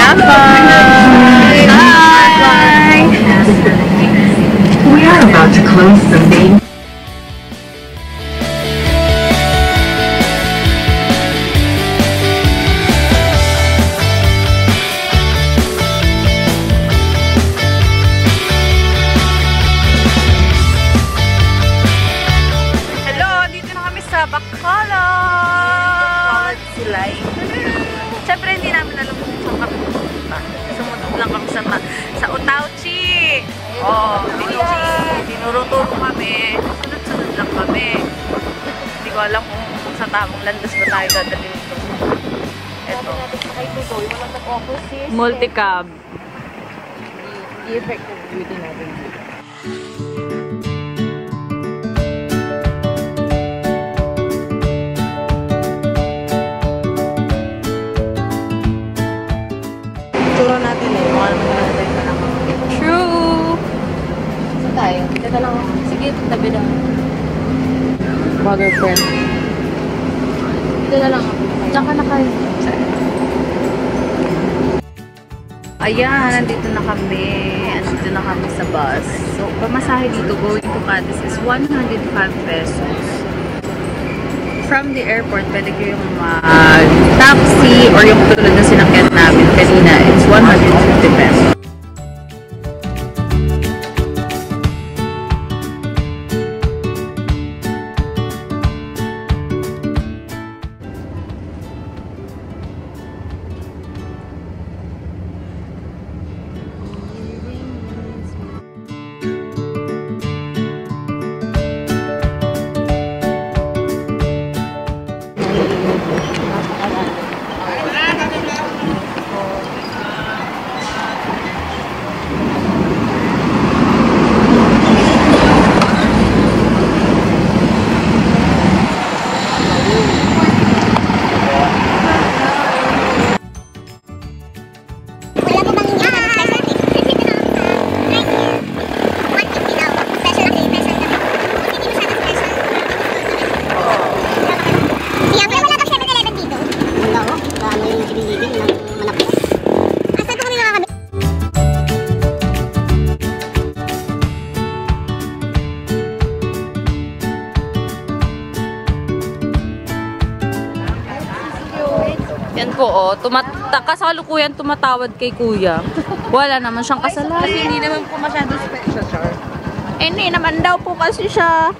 Yeah, bye! Bye! We are about to close the main. Hello! Dito na kami sa Bacolod! Sila Siyempre hindi namin alam kung saan kami pupunta. Sumunod lang kami sa Otauchi! Oh, tinuro-turo kami. Sunod-sunod lang kami. Hindi ko alam kung sa tamang landas ba tayo dadalhin ito. Ito. Multicab. The effective beauty natin. Turo natin eh. Mga naman natin na lang. True! Saan tayo? Dito lang. Sige, tabi lang. Bagger friend. Dito na lang. Diyan ka na kayo. Ayan, nandito na kami. Nandito na kami sa bus. So, pamasahe dito going to Cadiz is 105 pesos. From the airport, pwede ko yung taxi or yung tulad na sinakyan namin kanina. It's 150 pesos. Yan po, oh. Kasalukuyan tumatawad kay kuya. Wala naman siyang kasalanan. Kasi hindi naman po masyado special, sir. Hindi naman daw po kasi siya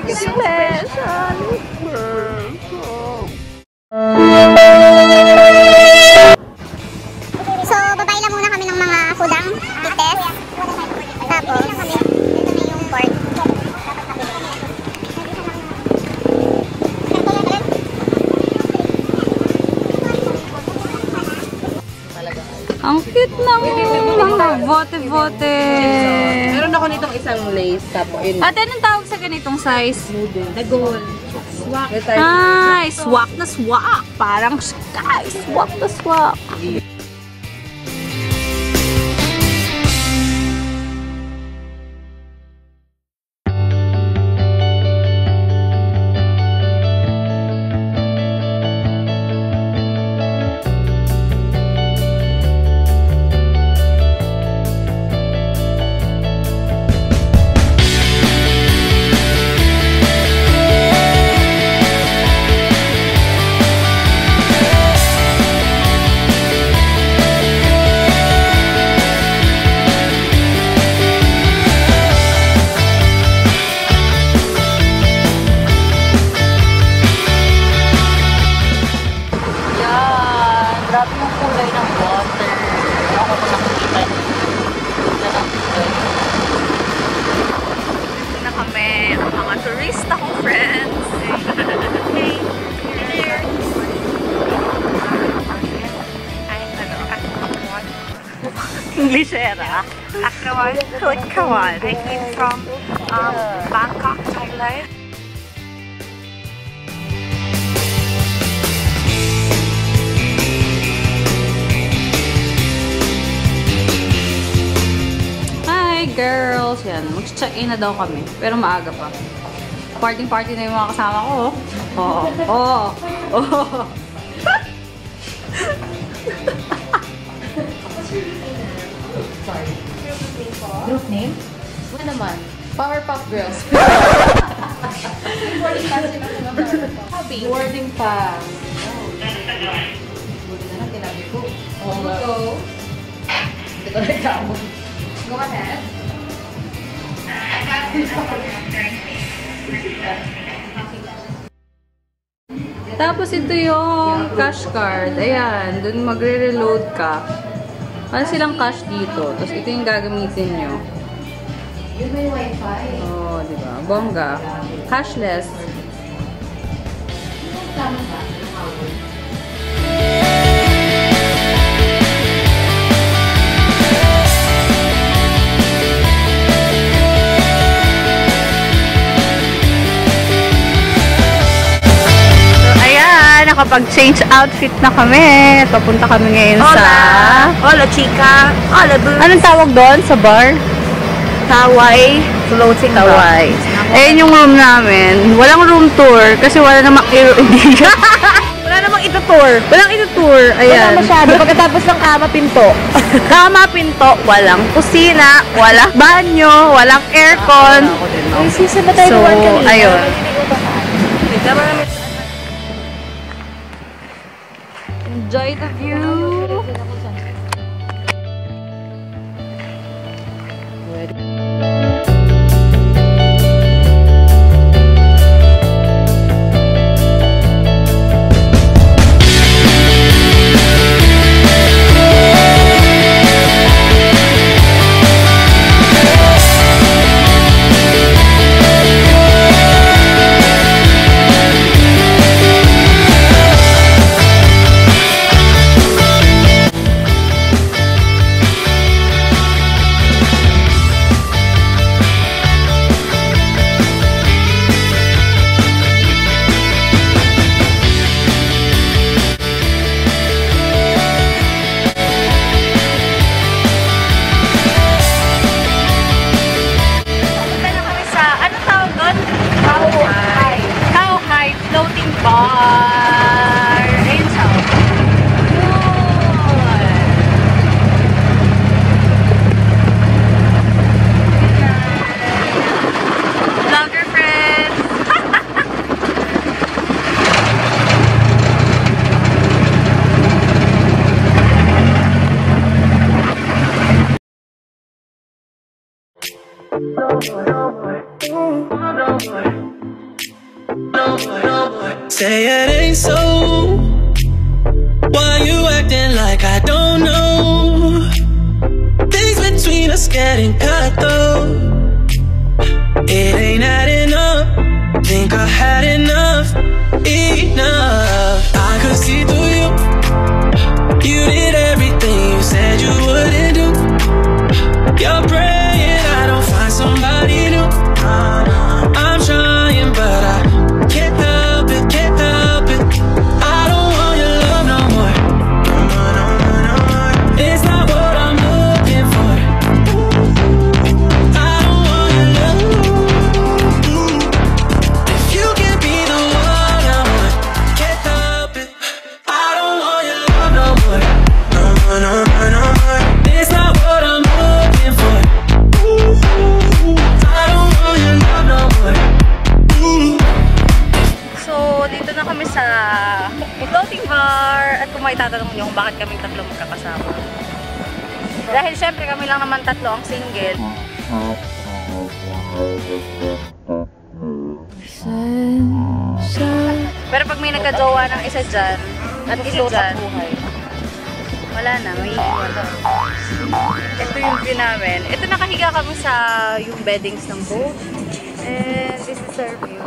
special. So, babay lang muna kami ng mga kudang ites. Tapos, ito na yung pork. Ang cute ng mga bote-bote. Meron ako nitong isang lace. Tapos, yun. Ate, anong tawag sa ganitong size? The gold. Swak. Ay, swak na swak. Parang sky. Swak na swak. Grabe yung kulay ng water. Ako ko nakikita niyo. Ganda ng kulay. Dito na kami, ang mga turista kong friends. Hey, here. Ay, ano, Akawan. Englishera. Akawan. Akawan. I came from Bangkok, Thailand. Girls, yan. Mag-check-in na daw kami. Pero maaga pa. Party-party na yung mga kasama ko. Oo. Oo. Oo. naman. Powerpuff Girls. Boarding pass sila sa mga Hobby. Boarding pass. Buti na lang, tinabi ko. Oo nga. Go. Hindi ko reklamo. Go ahead. Tapos ito yung cash card. Ayan, dun magre-reload ka. Ano silang cash dito. Tapos ito yung gagamitin nyo. Yun may wifi. Oo, di ba? Bongga. Cashless. Tama ba? Nakapag-change outfit na kami. Papunta kami ngayon sa... Hola, chica. Hola, boo. Anong tawag doon sa bar? Tawai. Floating Tawai. Ayan yung room namin. Walang room tour kasi wala namang Wala namang itutour. Walang ito-tour. Ayan. Wala masyado. Pagkatapos ng kama, pinto. Kama, pinto, walang kusina, walang banyo, walang aircon. Ay, sisa ba tayo So, naman kanina? ayun. Ayun. Enjoy the view. Floating bar. Ayun siya. Vlogger friends. Say it ain't so. Why you acting like I don't know? Things between us getting cut though. It ain't adding up. Think I had enough. Enough. I could see through you. You did everything you said you wouldn't do. You're praying I don't find somebody new. I'm trying but I can't help it, can't help it. I don't want your love no more. It's not what I'm looking for. I don't want your love. If you can be the one I want, can't help it. I don't want your love no more. No more. It's not what I'm looking for. I don't want your love no more. So, dito na kami sa floating bar. At kung may tatanong nyo kung bakit kaming tatlo magkakasama. Dahil syempre kami lang naman tatlo ang single. Pero pag may nagka-jowa ng isa dyan, at isa dyan, wala na, may iwan. Ito yung view namin. Ito nakahiga kami sa yung beddings ng boat. And this is our view.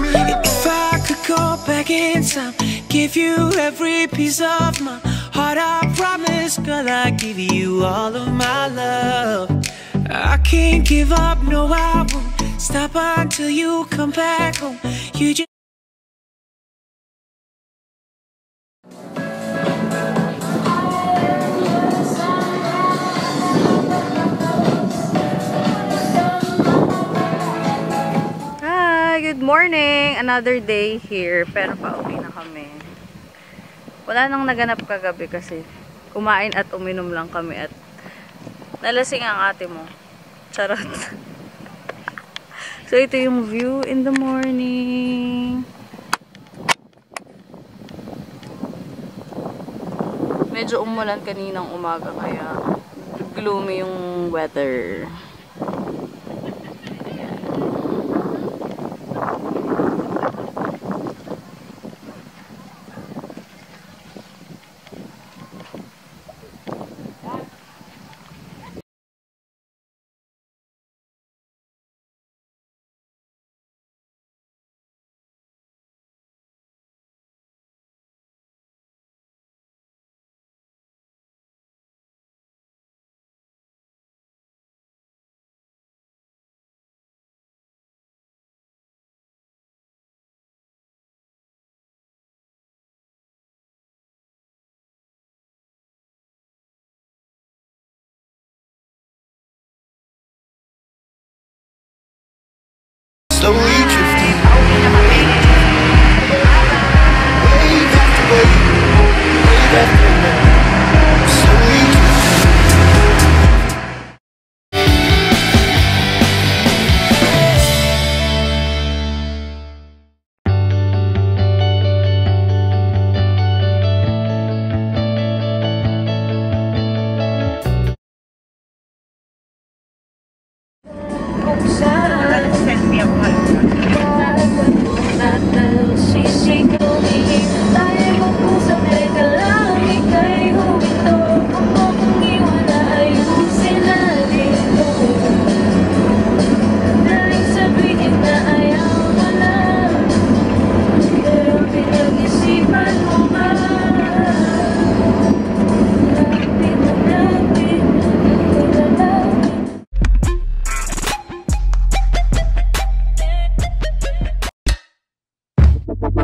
If I could go back in time, give you every piece of my heart, I promise, girl, I give you all of my love. I can't give up, no, I won't stop until you come back home. You just Good morning! Another day here. Pero pauwi na kami. Wala nang naganap kagabi kasi Kumain at uminom lang kami at nalasing ang ate mo. Charot. So, ito yung view in the morning. Medyo umulan kaninang umaga kaya gloomy yung weather.